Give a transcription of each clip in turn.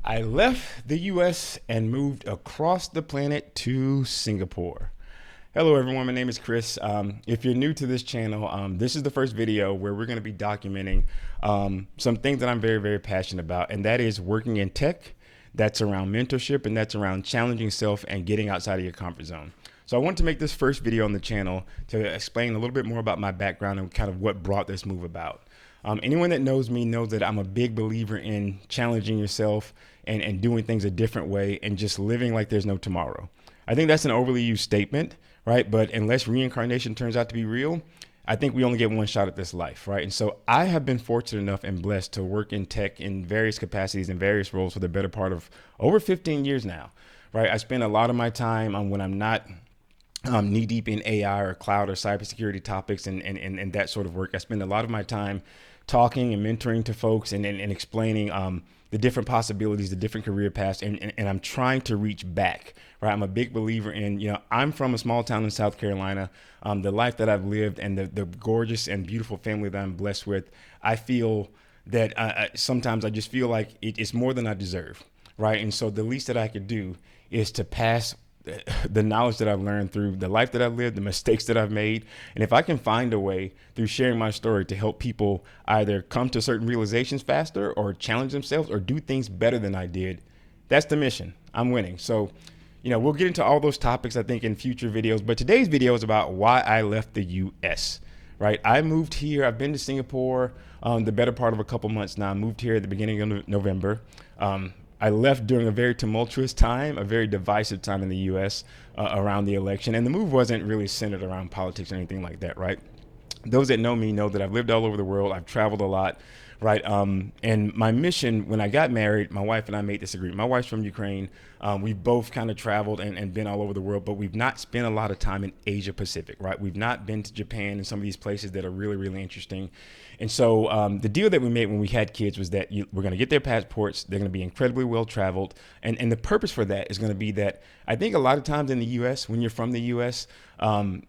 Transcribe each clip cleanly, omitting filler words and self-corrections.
I left the US and moved across the planet to Singapore. Hello everyone, my name is Chris. If you're new to this channel, this is the first video where we're going to be documenting some things that I'm very passionate about, and that is working in tech, that's around mentorship, and that's around challenging self and getting outside of your comfort zone. So I wanted to make this first video on the channel to explain a little bit more about my background and kind of what brought this move about. Anyone that knows me knows that I'm a big believer in challenging yourself and doing things a different way and just living like there's no tomorrow. I think that's an overly used statement, right? But unless reincarnation turns out to be real, I think we only get one shot at this life, right? And so I have been fortunate enough and blessed to work in tech in various capacities and various roles for the better part of over 15 years now, right? I spend a lot of my time when I'm not knee deep in AI or cloud or cybersecurity topics and that sort of work. I spend a lot of my time talking and mentoring to folks and explaining the different possibilities, the different career paths, and I'm trying to reach back, right? I'm a big believer in, I'm from a small town in South Carolina. The life that I've lived and the gorgeous and beautiful family that I'm blessed with, I feel that sometimes I just feel like it's more than I deserve, right? And so the least that I could do is to pass the knowledge that I've learned through the life that I've lived, the mistakes that I've made. And if I can find a way through sharing my story to help people either come to certain realizations faster or challenge themselves or do things better than I did, that's the mission. I'm winning. So, we'll get into all those topics, I think, in future videos. But today's video is about why I left the US, right? I moved here. I've been to Singapore the better part of a couple months now. I moved here at the beginning of November. I left during a very tumultuous time, a very divisive time in the U.S. Around the election. And the move wasn't really centered around politics or anything like that, right? Those that know me know that I've lived all over the world. I've traveled a lot, right? And my mission, when I got married, my wife and I made this agreement. My wife's from Ukraine. We've both kind of traveled and been all over the world, but we've not spent a lot of time in Asia Pacific, right? We've not been to Japan and some of these places that are really interesting. And so the deal that we made when we had kids was that we're going to get their passports. They're going to be incredibly well traveled. And the purpose for that is going to be that I think a lot of times in the U.S., when you're from the U.S.,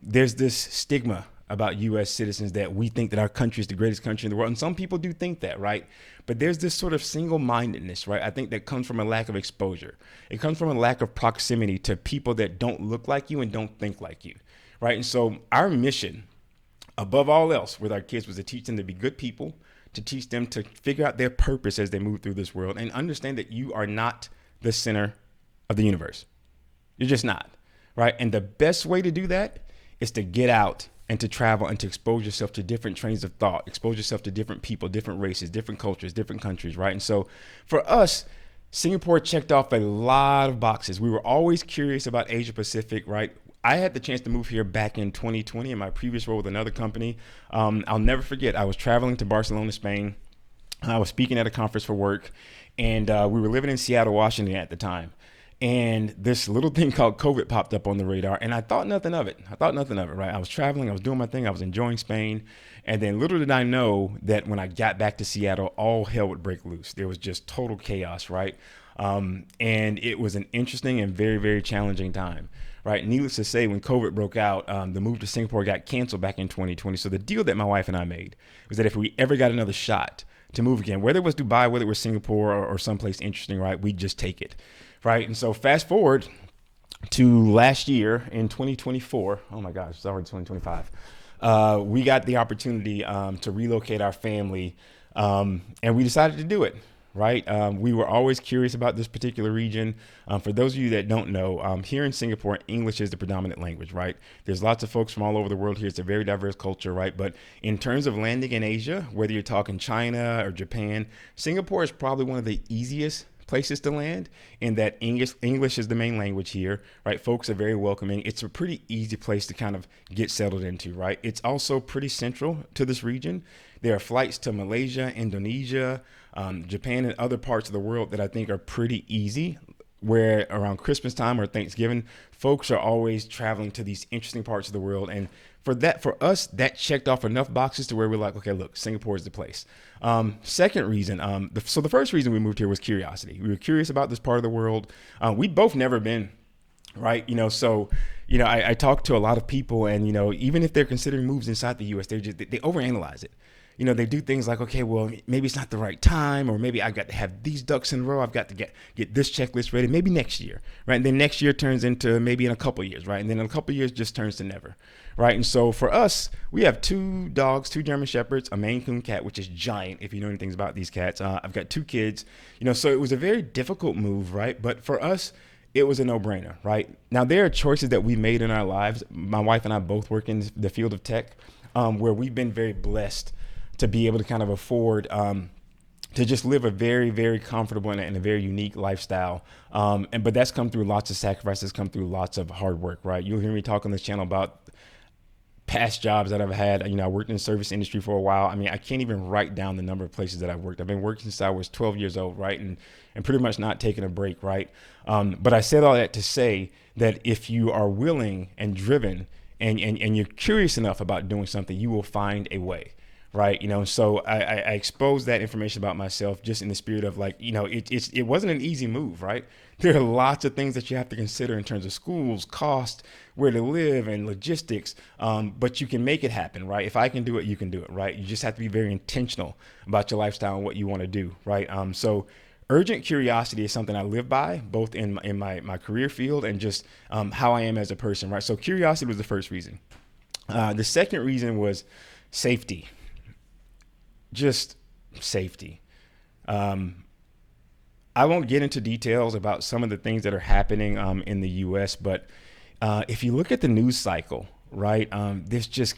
there's this stigma about U.S. citizens that we think that our country is the greatest country in the world. And some people do think that, right? But there's this sort of single-mindedness, right? I think that comes from a lack of exposure. It comes from a lack of proximity to people that don't look like you and don't think like you, right? And so our mission, above all else, with our kids was to teach them to be good people, to teach them to figure out their purpose as they move through this world and understand that you are not the center of the universe. You're just not, right? And the best way to do that is to get out and to travel and to expose yourself to different trains of thought, expose yourself to different people, different races, different cultures, different countries, right? And so for us, Singapore checked off a lot of boxes. We were always curious about Asia Pacific, right? I had the chance to move here back in 2020 in my previous role with another company. I'll never forget, I was traveling to Barcelona, Spain. I was speaking at a conference for work, and we were living in Seattle, Washington at the time. And this little thing called COVID popped up on the radar, and I thought nothing of it. Right? I was traveling, I was doing my thing, I was enjoying Spain. And then little did I know that when I got back to Seattle, all hell would break loose. There was just total chaos, right? And it was an interesting and very challenging time, right? Needless to say, when COVID broke out, the move to Singapore got canceled back in 2020. So the deal that my wife and I made was that if we ever got another shot to move again, whether it was Dubai, whether it was Singapore or someplace interesting, right, we'd just take it. Right. And so fast forward to last year in 2024. Oh, my gosh, it's already 2025. We got the opportunity to relocate our family and we decided to do it. Right. We were always curious about this particular region. For those of you that don't know, here in Singapore, English is the predominant language. Right. There's lots of folks from all over the world here. It's a very diverse culture. Right. But in terms of landing in Asia, whether you're talking China or Japan, Singapore is probably one of the easiest places to land in that English is the main language here, right? Folks are very welcoming. It's a pretty easy place to kind of get settled into, right? It's also pretty central to this region. There are flights to Malaysia, Indonesia, Japan, and other parts of the world that I think are pretty easy, where around Christmas time or Thanksgiving, folks are always traveling to these interesting parts of the world. And for us, that checked off enough boxes to where we're like, okay, look, Singapore is the place. Second reason, so the first reason we moved here was curiosity. We were curious about this part of the world. We'd both never been, right? I talk to a lot of people and, even if they're considering moves inside the US, they overanalyze it. they do things like, okay, well, maybe it's not the right time, or maybe I've got to have these ducks in a row. I've got to get this checklist ready, maybe next year, right? And then next year turns into maybe in a couple of years, right? And then in a couple of years just turns to never, right? And so for us, we have 2 dogs, 2 German Shepherds, a Maine Coon cat, which is giant, if you know anything about these cats. I've got 2 kids, so it was a very difficult move, right? But for us, it was a no-brainer, right? Now, there are choices that we made in our lives. My wife and I both work in the field of tech, where we've been very blessed to be able to kind of afford to just live a very, very comfortable and a very unique lifestyle. But that's come through lots of sacrifices, come through lots of hard work, right? You'll hear me talk on this channel about past jobs that I've had. I worked in the service industry for a while. I can't even write down the number of places that I've worked. I've been working since I was 12 years old, right? And pretty much not taking a break, right? But I said all that to say that if you are willing and driven and you're curious enough about doing something, you will find a way, right? So I exposed that information about myself just in the spirit of it wasn't an easy move, right? There are lots of things that you have to consider in terms of schools, cost, where to live, and logistics. But you can make it happen, right? If I can do it, you can do it, right? You just have to be very intentional about your lifestyle and what you want to do, right? So urgent curiosity is something I live by, both in my career field and just how I am as a person, right? So curiosity was the first reason. The second reason was safety. Just safety. I won't get into details about some of the things that are happening in the U.S., but if you look at the news cycle, right, there's just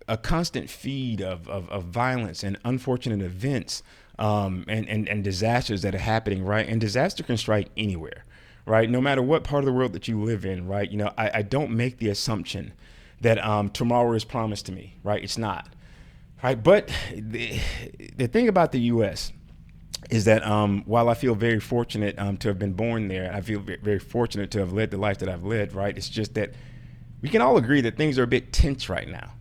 a constant feed of violence and unfortunate events and disasters that are happening, right? And disaster can strike anywhere, right? No matter what part of the world that you live in, right? I don't make the assumption that tomorrow is promised to me, right? It's not, right? But the thing about the U.S. is that while I feel very fortunate to have been born there, I feel very fortunate to have led the life that I've led, right? It's just that we can all agree that things are a bit tense right now.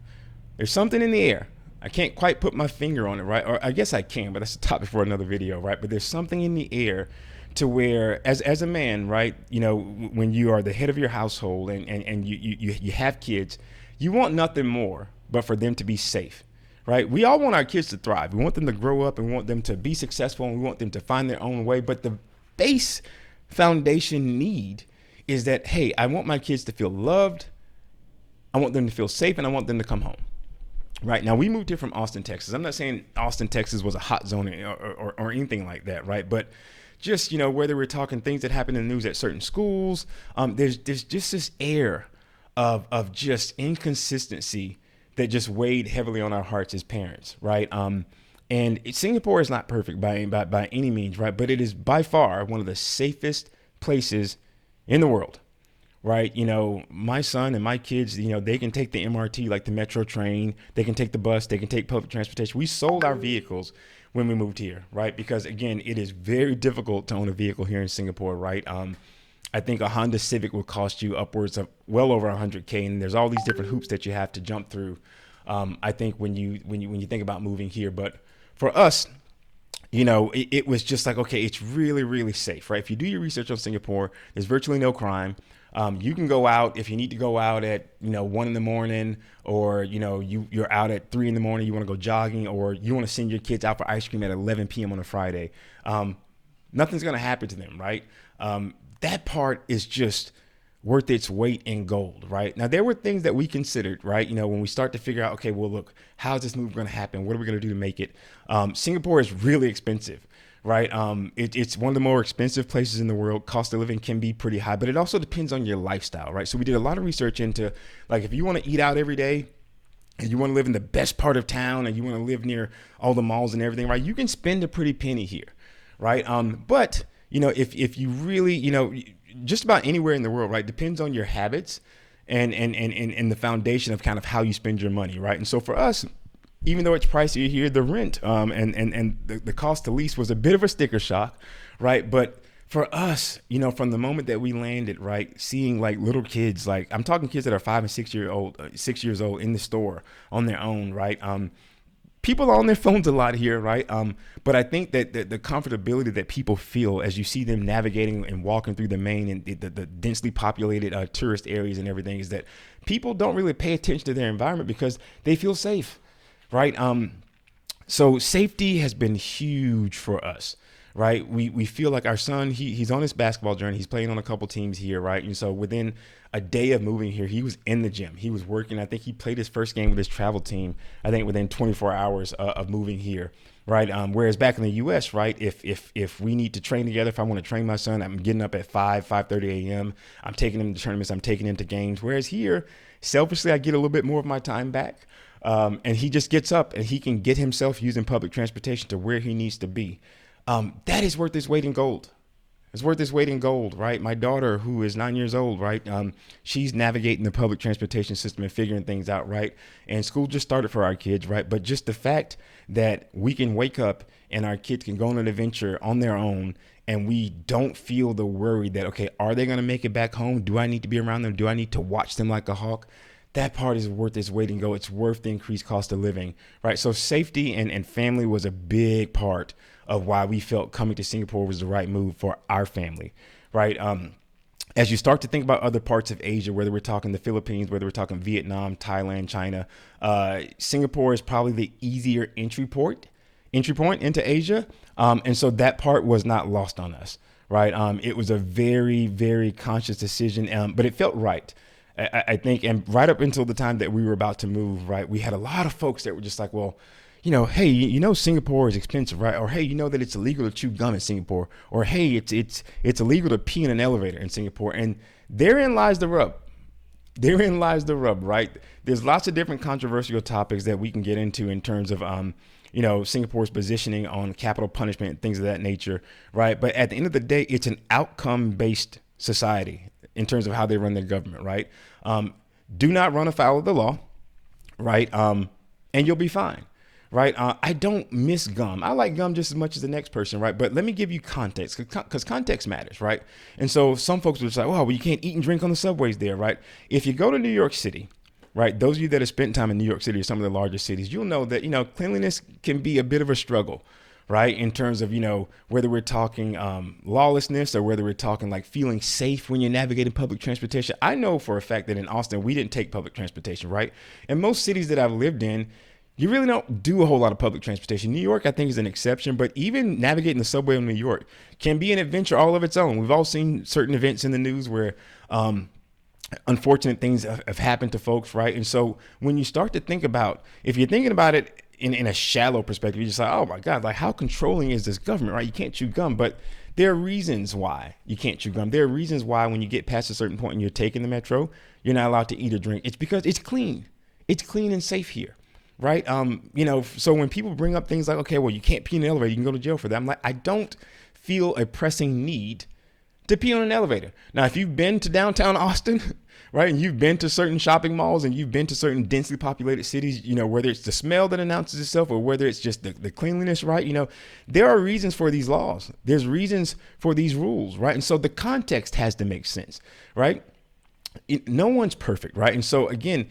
There's something in the air. I can't quite put my finger on it, right? Or I guess I can, but that's a topic for another video, right? But there's something in the air to where, as a man, right, when you are the head of your household and you have kids, you want nothing more but for them to be safe. Right? We all want our kids to thrive. We want them to grow up and we want them to be successful and we want them to find their own way. But the base foundation need is that, hey, I want my kids to feel loved. I want them to feel safe and I want them to come home. Right? Now, we moved here from Austin, Texas. I'm not saying Austin, Texas was a hot zone or anything like that. Right? But just, whether we're talking things that happen in the news at certain schools, there's just this air of just inconsistency that just weighed heavily on our hearts as parents, right? And Singapore is not perfect by any means, right? But it is by far one of the safest places in the world, right? My son and my kids, they can take the MRT, like the metro train. They can take the bus. They can take public transportation. We sold our vehicles when we moved here, right? Because again, it is very difficult to own a vehicle here in Singapore, right? I think a Honda Civic will cost you upwards of well over $100K, and there's all these different hoops that you have to jump through. I think when you think about moving here, but for us, it was just like, okay, it's really, really safe, right? If you do your research on Singapore, there's virtually no crime. You can go out if you need to go out at 1 in the morning, or you're out at 3 in the morning. You want to go jogging, or you want to send your kids out for ice cream at 11 p.m. on a Friday. Nothing's gonna happen to them, right? That part is just worth its weight in gold, right? Now, there were things that we considered, right? When we start to figure out, okay, well, look, how's this move going to happen? What are we going to do to make it? Singapore is really expensive, right? It's one of the more expensive places in the world. Cost of living can be pretty high, but it also depends on your lifestyle, right? So we did a lot of research into, like, if you want to eat out every day and you want to live in the best part of town and you want to live near all the malls and everything, right? You can spend a pretty penny here, right? But if you really, just about anywhere in the world, right, depends on your habits and the foundation of kind of how you spend your money, right? And so for us, even though it's pricier here, the rent and the cost to lease was a bit of a sticker shock, right? But for us, from the moment that we landed, right, seeing like little kids, like I'm talking kids that are 5 and 6 years old in the store on their own, right? People are on their phones a lot here, right? But I think that the comfortability that people feel as you see them navigating and walking through the main and the densely populated tourist areas and everything is that people don't really pay attention to their environment because they feel safe, right? So safety has been huge for us, right? We feel like our son, he's on his basketball journey. He's playing on a couple teams here, right? And so within a day of moving here, he was in the gym. He was working. I think he played his first game with his travel team, I think within 24 hours of moving here, right? Whereas back in the U.S., right, if we need to train together, if I want to train my son, I'm getting up at 5:30 a.m. I'm taking him to tournaments. I'm taking him to games. Whereas here, selfishly, I get a little bit more of my time back. And he just gets up and he can get himself using public transportation to where he needs to be. That is worth its weight in gold. It's worth its weight in gold, right? My daughter, who is 9 years old, right? She's navigating the public transportation system and figuring things out, right? And school just started for our kids, right? But just the fact that we can wake up and our kids can go on an adventure on their own and we don't feel the worry that, okay, are they going to make it back home? Do I need to be around them? Do I need to watch them like a hawk? That part is worth its weight in gold. It's worth the increased cost of living, right? So safety and family was a big part of why we felt coming to Singapore was the right move for our family, right? As you start to think about other parts of Asia, whether we're talking the Philippines, whether we're talking Vietnam, Thailand, China, Singapore is probably the easier entry point into Asia. And so that part was not lost on us, right? It was a very, very conscious decision, but it felt right. I think, and right up until the time that we were about to move, right, we had a lot of folks that were just like, well, hey, Singapore is expensive, right? Or, hey, that it's illegal to chew gum in Singapore, or, hey, it's illegal to pee in an elevator in Singapore. And therein lies the rub. Therein lies the rub, right? There's lots of different controversial topics that we can get into in terms of, Singapore's positioning on capital punishment and things of that nature, right? But at the end of the day, it's an outcome-based society in terms of how they run their government, right? Do not run afoul of the law, right? And you'll be fine, right? I don't miss gum. I like gum just as much as the next person, right? But let me give you context, because context matters, right? And so some folks would say, oh, well, you can't eat and drink on the subways there, right? If you go to New York City, right, those of you that have spent time in New York City or some of the larger cities, you'll know that, cleanliness can be a bit of a struggle, right? In terms of, whether we're talking lawlessness or whether we're talking like feeling safe when you're navigating public transportation. I know for a fact that in Austin, we didn't take public transportation, right? And most cities that I've lived in, you really don't do a whole lot of public transportation. New York, I think, is an exception, but even navigating the subway in New York can be an adventure all of its own. We've all seen certain events in the news where unfortunate things have happened to folks, right? And so when you start to think about, if you're thinking about it in a shallow perspective, you're just like, oh my God, like how controlling is this government, right? You can't chew gum, but there are reasons why you can't chew gum. There are reasons why when you get past a certain point and you're taking the metro, you're not allowed to eat or drink. It's because it's clean. It's clean and safe here, right? So when people bring up things like, okay, well, you can't pee in an elevator, you can go to jail for that. I'm like, I don't feel a pressing need to pee on an elevator. Now, if you've been to downtown Austin, right, and you've been to certain shopping malls and you've been to certain densely populated cities, whether it's the smell that announces itself or whether it's just the cleanliness, right, there are reasons for these laws. There's reasons for these rules, right? And so the context has to make sense, right? No one's perfect, right? And so, again,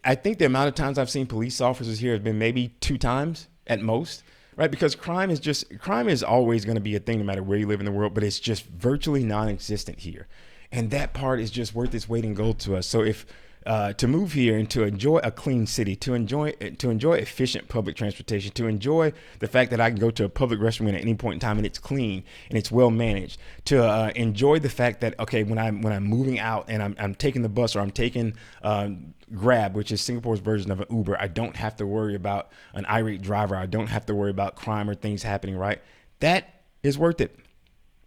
I think the amount of times I've seen police officers here has been maybe 2 times at most, right? Because crime is always going to be a thing no matter where you live in the world, but it's just virtually non-existent here. And that part is just worth its weight in gold to us. So if to move here and to enjoy a clean city, to enjoy efficient public transportation, to enjoy the fact that I can go to a public restroom at any point in time and it's clean and it's well managed, to enjoy the fact that, okay, when I'm moving out and I'm taking the bus or I'm taking Grab, which is Singapore's version of an Uber, I don't have to worry about an irate driver. I don't have to worry about crime or things happening, right? That is worth it.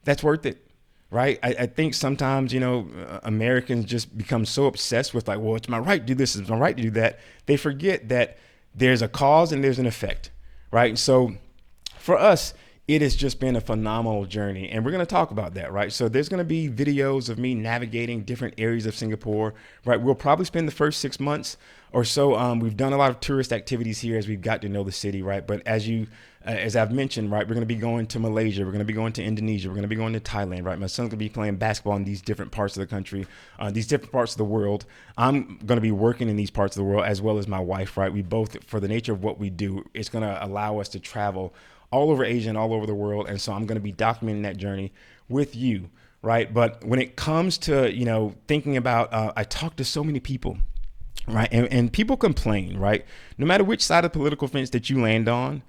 That's worth it. Right. I think sometimes, Americans just become so obsessed with like, well, it's my right to do this. It's my right to do that. They forget that there's a cause and there's an effect. Right. So for us, it has just been a phenomenal journey. And we're going to talk about that. Right. So there's going to be videos of me navigating different areas of Singapore. Right. We'll probably spend the first 6 months or so. We've done a lot of tourist activities here as we've got to know the city. Right. But as I've mentioned, right, we're going to be going to Malaysia. We're going to be going to Indonesia. We're going to be going to Thailand, right? My son's going to be playing basketball in these different parts of the country, these different parts of the world. I'm going to be working in these parts of the world as well as my wife, right? We both, for the nature of what we do, it's going to allow us to travel all over Asia and all over the world. And so I'm going to be documenting that journey with you, right? But when it comes to, thinking about, I talk to so many people right? And people complain, right? No matter which side of the political fence that you land on,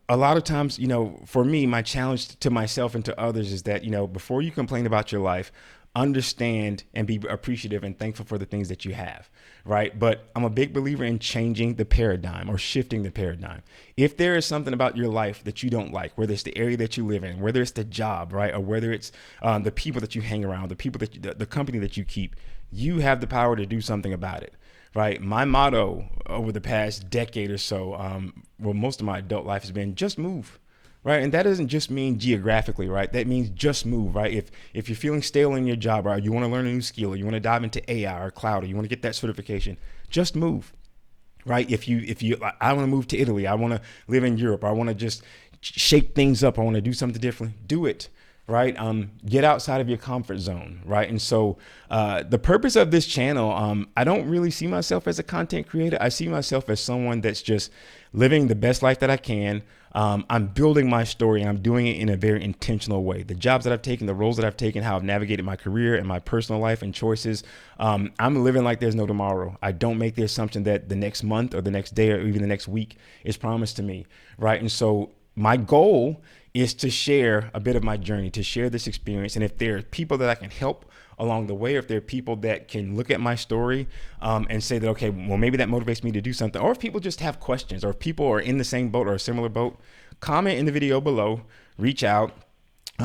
a lot of times, for me, my challenge to myself and to others is that, before you complain about your life, understand and be appreciative and thankful for the things that you have, right? But I'm a big believer in changing the paradigm or shifting the paradigm. If there is something about your life that you don't like, whether it's the area that you live in, whether it's the job, right? Or whether it's the people that you hang around, the people that the company that you keep, you have the power to do something about it. Right. My motto over the past decade or so, most of my adult life has been just move. Right. And that doesn't just mean geographically. Right. That means just move. Right. If you're feeling stale in your job, right, you want to learn a new skill, or you want to dive into AI or cloud, or you want to get that certification, just move. Right. I want to move to Italy. I want to live in Europe. I want to just shake things up. I want to do something differently. Do it. Right. Get outside of your comfort zone. Right. And so the purpose of this channel, I don't really see myself as a content creator. I see myself as someone that's just living the best life that I can. I'm building my story, and I'm doing it in a very intentional way. The jobs that I've taken, the roles that I've taken, how I've navigated my career and my personal life and choices. I'm living like there's no tomorrow. I don't make the assumption that the next month or the next day or even the next week is promised to me. Right. And so my goal is to share a bit of my journey, to share this experience. And if there are people that I can help along the way, or if there are people that can look at my story and say that, okay, well, maybe that motivates me to do something, or if people just have questions, or if people are in the same boat or a similar boat, comment in the video below, reach out.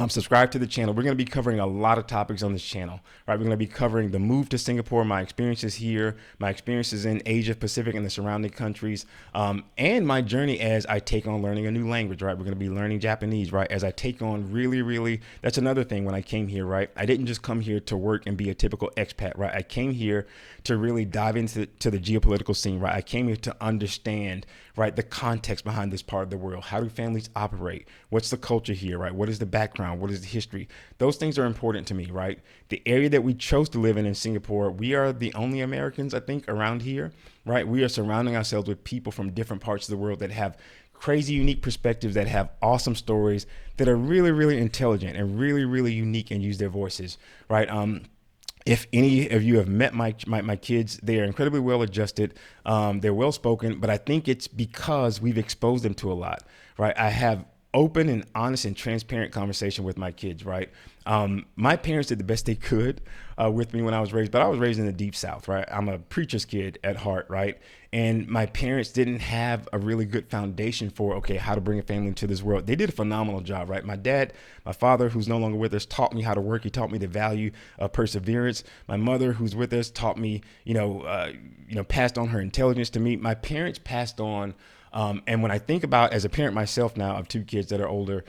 Subscribe to the channel. We're going to be covering a lot of topics on this channel, right? We're going to be covering the move to Singapore, my experiences here, my experiences in Asia Pacific and the surrounding countries, and my journey as I take on learning a new language, right? We're going to be learning Japanese, right? As I take on really, that's another thing when I came here, right? I didn't just come here to work and be a typical expat, right? I came here to really dive into the geopolitical scene, right? I came here to understand, right, the context behind this part of the world. How do families operate? What's the culture here, right? What is the background? What is the history? Those things are important to me, right? The area that we chose to live in Singapore, we are the only Americans, I think, around here, right? We are surrounding ourselves with people from different parts of the world that have crazy, unique perspectives, that have awesome stories, that are really intelligent and really unique and use their voices, right? If any of you have met my kids, they are incredibly well adjusted. They're well spoken, but I think it's because we've exposed them to a lot, right? I have open and honest and transparent conversation with my kids, right? My parents did the best they could with me when I was raised, but I was raised in the deep South, right? I'm a preacher's kid at heart, right? And my parents didn't have a really good foundation for, okay, how to bring a family into this world. They did a phenomenal job, right? My dad, my father, who's no longer with us, taught me how to work. He taught me the value of perseverance. My mother, who's with us, taught me, passed on her intelligence to me. My parents passed on. And when I think about, as a parent myself now of two kids that are older,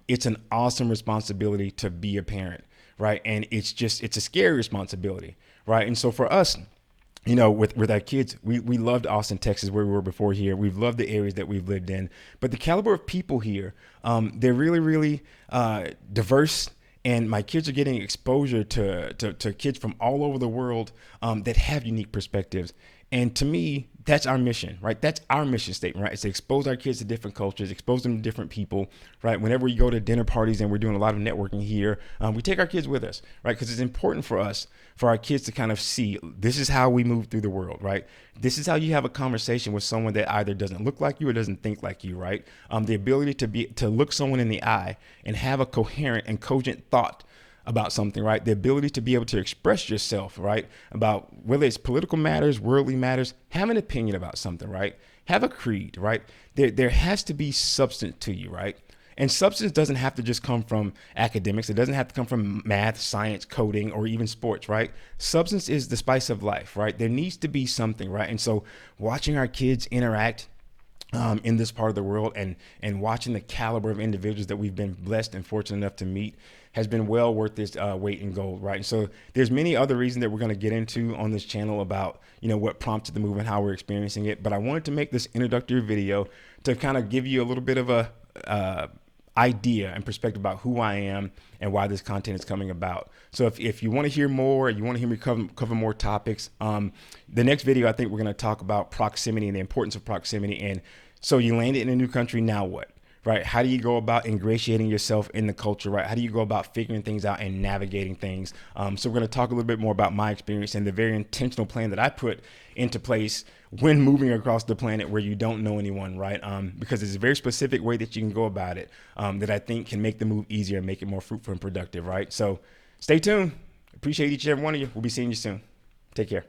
it's an awesome responsibility to be a parent, right? And it's a scary responsibility, right? And so for us, with our kids, we loved Austin, Texas, where we were before here. We've loved the areas that we've lived in, but the caliber of people here, they're really diverse. And my kids are getting exposure to kids from all over the world that have unique perspectives. And to me, that's our mission, right? That's our mission statement, right? It's to expose our kids to different cultures, expose them to different people, right? Whenever we go to dinner parties, and we're doing a lot of networking here, we take our kids with us, right? Because it's important for our kids to kind of see, this is how we move through the world, right? This is how you have a conversation with someone that either doesn't look like you or doesn't think like you, right? The ability to look someone in the eye and have a coherent and cogent thought about something, right? The ability to be able to express yourself, right? About whether it's political matters, worldly matters, have an opinion about something, right? Have a creed, right? There has to be substance to you, right? And substance doesn't have to just come from academics. It doesn't have to come from math, science, coding, or even sports, right? Substance is the spice of life, right? There needs to be something, right? And so watching our kids interact in this part of the world, and watching the caliber of individuals that we've been blessed and fortunate enough to meet has been well worth this weight in gold, right? And so there's many other reasons that we're going to get into on this channel about, what prompted the move and how we're experiencing it. But I wanted to make this introductory video to kind of give you a little bit of a idea and perspective about who I am and why this content is coming about. So if you want to hear more, you want to hear me cover more topics, the next video, I think we're going to talk about proximity and the importance of proximity. And so you landed in a new country, now what? right? How do you go about ingratiating yourself in the culture, right? How do you go about figuring things out and navigating things? So we're going to talk a little bit more about my experience and the very intentional plan that I put into place when moving across the planet where you don't know anyone, right? Because it's a very specific way that you can go about it that I think can make the move easier and make it more fruitful and productive, right? So stay tuned. Appreciate each and every one of you. We'll be seeing you soon. Take care.